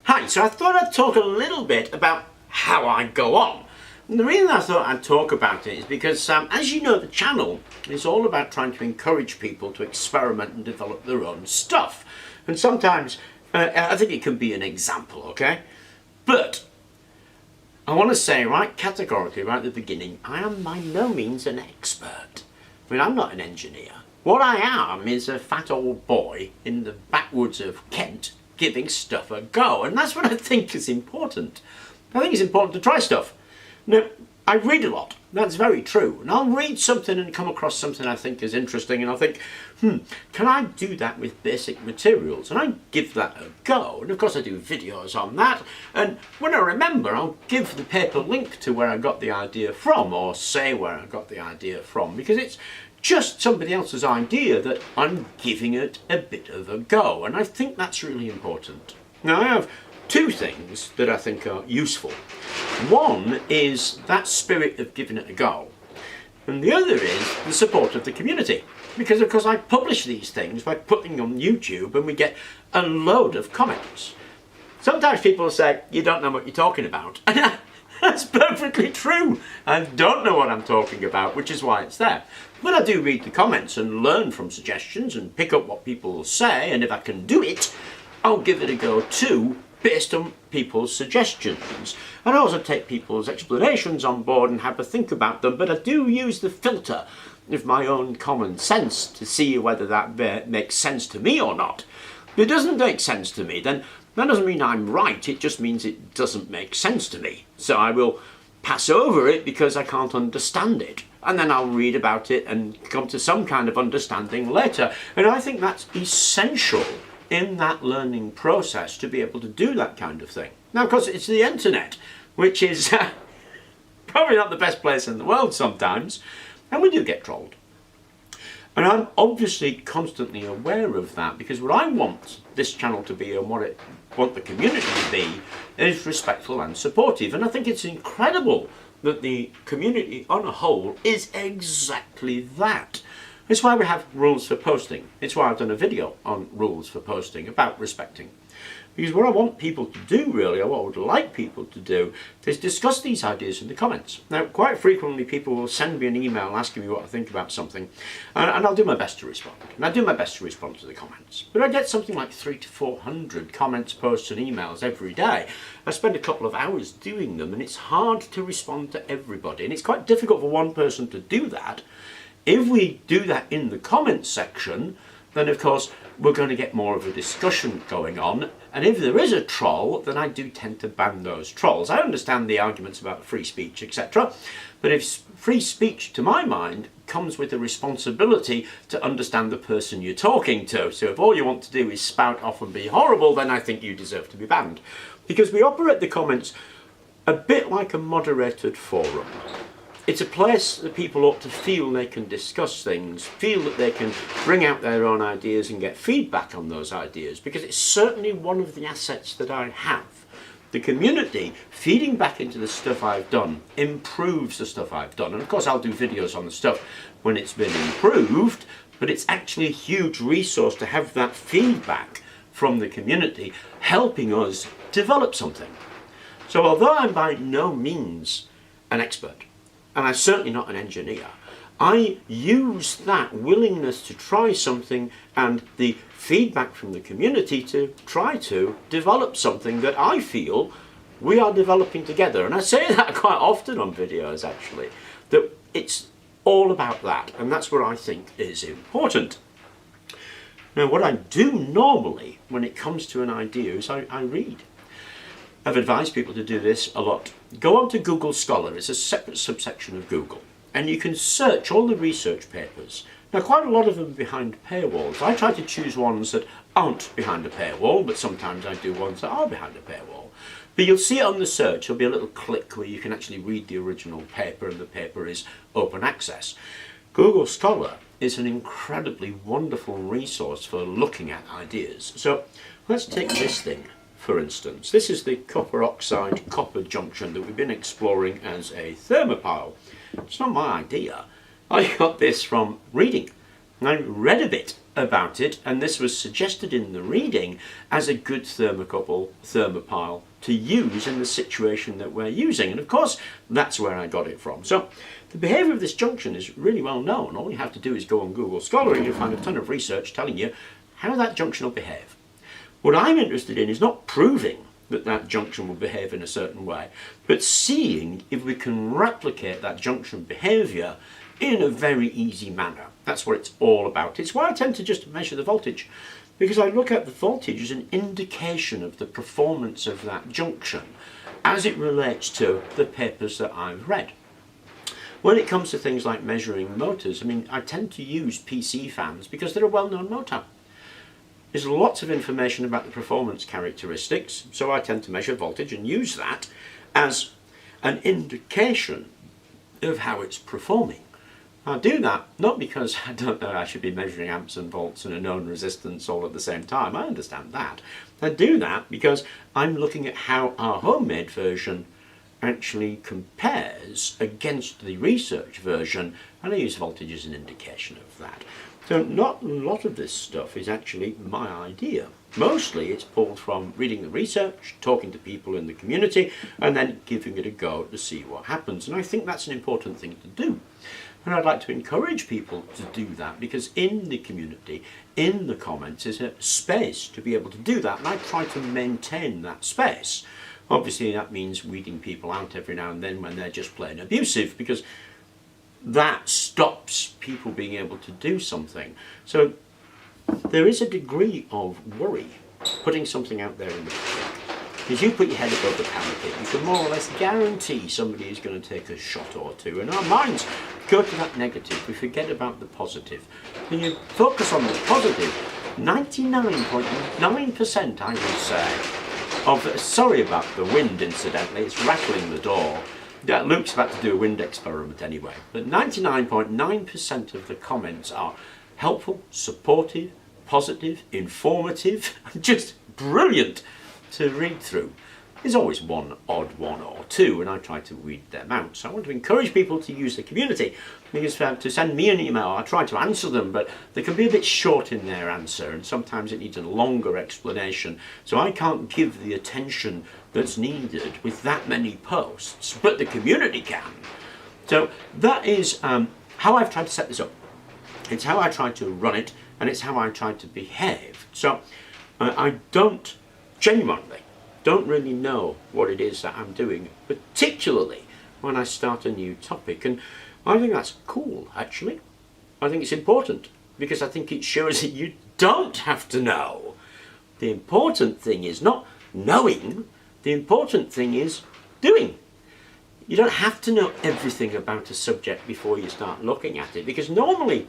Hi, so I thought I'd talk a little bit about how I go on. And the reason I thought I'd talk about it is because, as you know, the channel is all about trying to encourage people to experiment and develop their own stuff. And sometimes, I think it can be an example, okay? But I want to say right categorically, right at the beginning, I am by no means an expert. I mean, I'm not an engineer. What I am is a fat old boy in the backwoods of Kent giving stuff a go, and that's what I think is important. I think it's important to try stuff. Now, I read a lot, that's very true, and I'll read something and come across something I think is interesting, and I'll think, can I do that with basic materials? And I give that a go, and of course I do videos on that, and when I remember, I'll give the paper link to where I got the idea from, or say where I got the idea from, because it's just somebody else's idea that I'm giving it a bit of a go, and I think that's really important. Now, I have two things that I think are useful. One is that spirit of giving it a go, and the other is the support of the community, because of course I publish these things by putting them on YouTube and we get a load of comments. Sometimes people say, you don't know what you're talking about. That's perfectly true. I don't know what I'm talking about, which is why it's there. But I do read the comments and learn from suggestions and pick up what people say, and if I can do it, I'll give it a go too, based on people's suggestions. And I also take people's explanations on board and have a think about them, but I do use the filter of my own common sense to see whether that makes sense to me or not. If it doesn't make sense to me, then that doesn't mean I'm right, it just means it doesn't make sense to me. So I will pass over it because I can't understand it. And then I'll read about it and come to some kind of understanding later. And I think that's essential in that learning process to be able to do that kind of thing. Now, of course, it's the internet, which is probably not the best place in the world sometimes, and we do get trolled. And I'm obviously constantly aware of that, because what I want this channel to be and what I want the community to be is respectful and supportive. And I think it's incredible that the community on a whole is exactly that. It's why we have rules for posting. It's why I've done a video on rules for posting about respecting. Because what I want people to do really, or what I would like people to do, is discuss these ideas in the comments. Now, quite frequently people will send me an email asking me what I think about something, and I'll do my best to respond. And I do my best to respond to the comments. But I get something like 300 to 400 comments, posts and emails every day. I spend a couple of hours doing them, and it's hard to respond to everybody. And it's quite difficult for one person to do that. If we do that in the comments section, then of course we're going to get more of a discussion going on, and if there is a troll, then I do tend to ban those trolls. I understand the arguments about free speech, etc., but if free speech, to my mind, comes with a responsibility to understand the person you're talking to. So if all you want to do is spout off and be horrible, then I think you deserve to be banned. Because we operate the comments a bit like a moderated forum. It's a place that people ought to feel they can discuss things, feel that they can bring out their own ideas and get feedback on those ideas, because it's certainly one of the assets that I have. The community feeding back into the stuff I've done improves the stuff I've done. And of course I'll do videos on the stuff when it's been improved, but it's actually a huge resource to have that feedback from the community helping us develop something. So although I'm by no means an expert, and I'm certainly not an engineer, I use that willingness to try something and the feedback from the community to try to develop something that I feel we are developing together. And I say that quite often on videos, actually, that it's all about that, and that's what I think is important. Now, what I do normally when it comes to an idea is I read. I've advised people to do this a lot. Go on to Google Scholar, it's a separate subsection of Google, and you can search all the research papers. Now, quite a lot of them are behind paywalls. I try to choose ones that aren't behind a paywall, but sometimes I do ones that are behind a paywall. But you'll see it on the search, there'll be a little click where you can actually read the original paper, and the paper is open access. Google Scholar is an incredibly wonderful resource for looking at ideas. So let's take this thing. For instance, this is the copper oxide copper junction that we've been exploring as a thermopile. It's not my idea. I got this from reading. I read a bit about it, and this was suggested in the reading as a good thermopile to use in the situation that we're using. And of course, that's where I got it from. So the behaviour of this junction is really well known. All you have to do is go on Google Scholar and you'll find a ton of research telling you how that junction will behave. What I'm interested in is not proving that that junction will behave in a certain way, but seeing if we can replicate that junction behaviour in a very easy manner. That's what it's all about. It's why I tend to just measure the voltage, because I look at the voltage as an indication of the performance of that junction as it relates to the papers that I've read. When it comes to things like measuring motors, I mean, I tend to use PC fans because they're a well-known motor. There's lots of information about the performance characteristics, so I tend to measure voltage and use that as an indication of how it's performing. I do that not because I don't know I should be measuring amps and volts and a known resistance all at the same time. I understand that. I do that because I'm looking at how our homemade version actually compares against the research version, and I use voltage as an indication of that. So not a lot of this stuff is actually my idea. Mostly it's pulled from reading the research, talking to people in the community, and then giving it a go to see what happens. And I think that's an important thing to do. And I'd like to encourage people to do that, because in the community, in the comments, is a space to be able to do that, and I try to maintain that space. Obviously that means weeding people out every now and then when they're just plain abusive, because that stops people being able to do something. So there is a degree of worry putting something out there in the public. Because you put your head above the parapet, you can more or less guarantee somebody is going to take a shot or two. And our minds go to that negative. We forget about the positive. When you focus on the positive, 99.9%, I would say, of, sorry about the wind incidentally, it's rattling the door. Yeah, Luke's about to do a wind experiment anyway. But 99.9% of the comments are helpful, supportive, positive, informative, just brilliant to read through. There's always one odd one or two, and I try to weed them out. So I want to encourage people to use the community, because to send me an email, I try to answer them, but they can be a bit short in their answer, and sometimes it needs a longer explanation. So I can't give the attention that's needed with that many posts, but the community can. So that is how I've tried to set this up. It's how I try to run it, and it's how I try to behave. So I genuinely don't really know what it is that I'm doing, particularly when I start a new topic. And I think that's cool, actually. I think it's important, because I think it shows that you don't have to know. The important thing is not knowing, the important thing is doing. You don't have to know everything about a subject before you start looking at it, because normally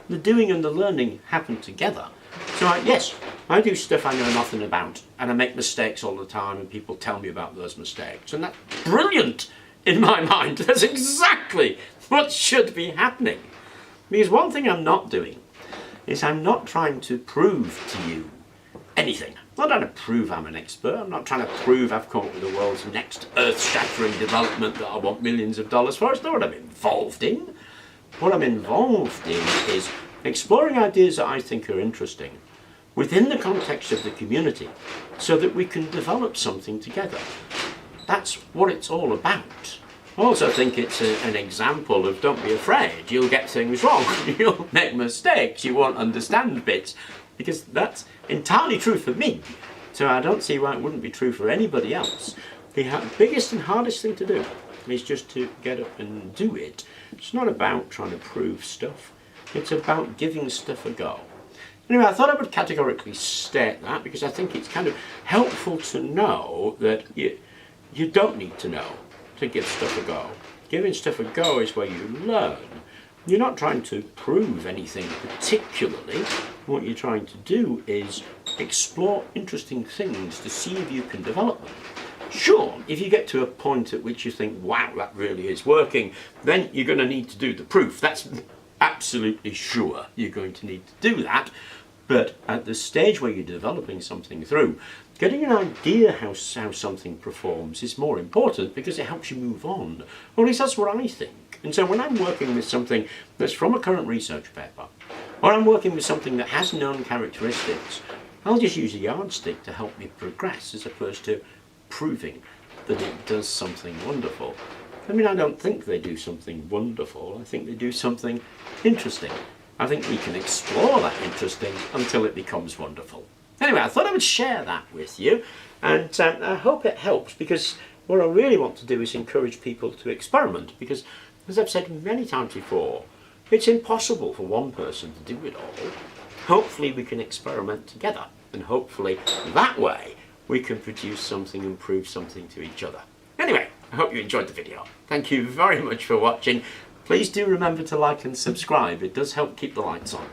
the doing and the learning happen together. So yes, I do stuff I know nothing about, and I make mistakes all the time, and people tell me about those mistakes, and that's brilliant in my mind. That's exactly what should be happening. Because one thing I'm not doing is I'm not trying to prove to you anything. I'm not trying to prove I'm an expert. I'm not trying to prove I've come up with the world's next earth-shattering development that I want millions of dollars for. It's not what I'm involved in. What I'm involved in is exploring ideas that I think are interesting within the context of the community, so that we can develop something together. That's what it's all about. I also think it's an example of don't be afraid, you'll get things wrong, you'll make mistakes, you won't understand bits, because that's entirely true for me, so I don't see why it wouldn't be true for anybody else. The biggest and hardest thing to do is just to get up and do it. It's not about trying to prove stuff, it's about giving stuff a go. Anyway, I thought I would categorically state that, because I think it's kind of helpful to know that you don't need to know to give stuff a go. Giving stuff a go is where you learn. You're not trying to prove anything particularly. What you're trying to do is explore interesting things to see if you can develop them. Sure, if you get to a point at which you think, wow, that really is working, then you're going to need to do the proof. That's absolutely sure you're going to need to do that. But at the stage where you're developing something through, getting an idea how something performs is more important, because it helps you move on. Or at least that's what I think. And so when I'm working with something that's from a current research paper, or I'm working with something that has known characteristics, I'll just use a yardstick to help me progress as opposed to proving that it does something wonderful. I mean, I don't think they do something wonderful, I think they do something interesting. I think we can explore that interesting until it becomes wonderful. Anyway, I thought I would share that with you, and I hope it helps, because what I really want to do is encourage people to experiment, because, as I've said many times before, it's impossible for one person to do it all. Hopefully we can experiment together, and hopefully that way we can produce something and prove something to each other. Anyway, I hope you enjoyed the video. Thank you very much for watching. Please do remember to like and subscribe. It does help keep the lights on.